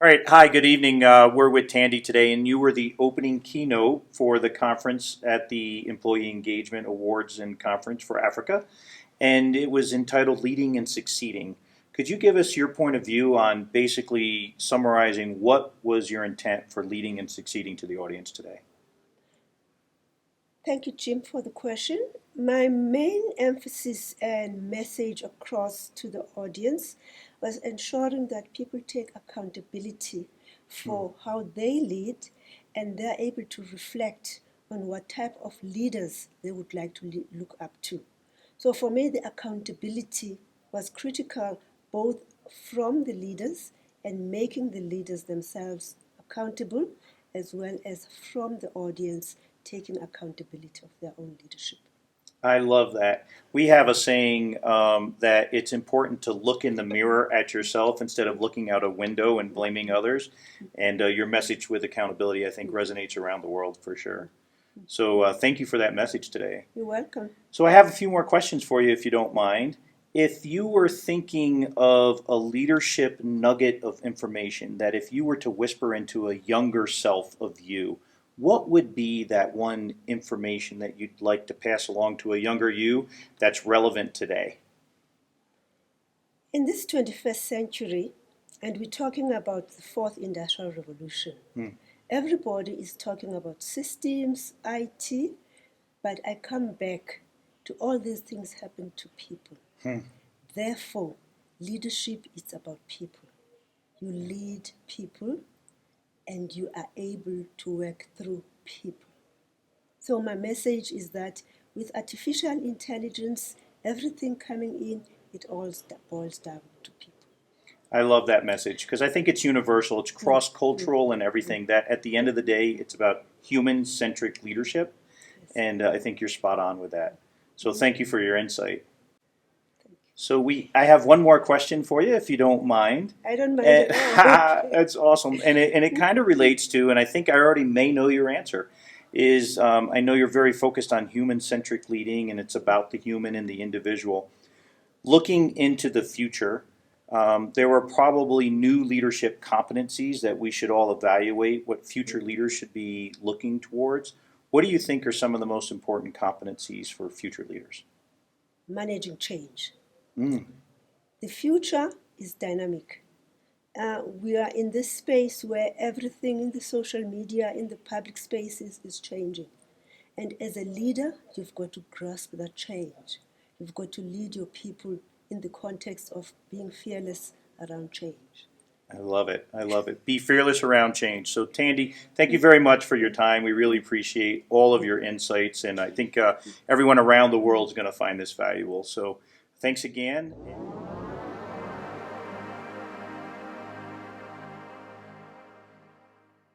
All right. Hi, good evening. We're with Thandi today, and you were the opening keynote for the conference at the Employee Engagement Awards and Conference for Africa, and it was entitled Leading and Succeeding. Could you give us your point of view on basically summarizing what was your intent for leading and succeeding to the audience today? Thank you, Jim, for the question. My main emphasis and message across to the audience was ensuring that people take accountability for how they lead and they're able to reflect on what type of leaders they would like to look up to. So for me, the accountability was critical both from the leaders and making the leaders themselves accountable, as well as from the audience taking accountability of their own leadership. I love that. We have a saying that it's important to look in the mirror at yourself instead of looking out a window and blaming others. And your message with accountability, I think, resonates around the world for sure. So thank you for that message today. You're welcome. So I have a few more questions for you if you don't mind. If you were thinking of a leadership nugget of information that if you were to whisper into a younger self of you, what would be that one information that you'd like to pass along to a younger you that's relevant today? In this 21st century, and we're talking about the fourth industrial revolution, everybody is talking about systems, IT, but I come back to all these things happen to people. Therefore, leadership is about people. You lead people and you are able to work through people. So my message is that with artificial intelligence, everything coming in, it all boils down to people. I love that message because I think it's universal, it's cross cultural and everything. That at the end of the day, it's about human centric leadership. Yes. And I think you're spot on with that. So thank you for your insight. Thank you. So I have one more question for you, if you don't mind. I don't mind at all. That's awesome, and it kind of relates to, and I think I already may know your answer. Is I know you're very focused on human-centric leading, and it's about the human and the individual. Looking into the future, there are probably new leadership competencies that we should all evaluate. What future leaders should be looking towards. What do you think are some of the most important competencies for future leaders? Managing change. Mm. The future is dynamic. We are in this space where everything in the social media, in the public spaces is changing. And as a leader, you've got to grasp that change. You've got to lead your people in the context of being fearless around change. I love it. I love it. Be fearless around change. So, Thandi, thank you very much for your time. We really appreciate all of your insights, and I think everyone around the world is going to find this valuable. So, thanks again.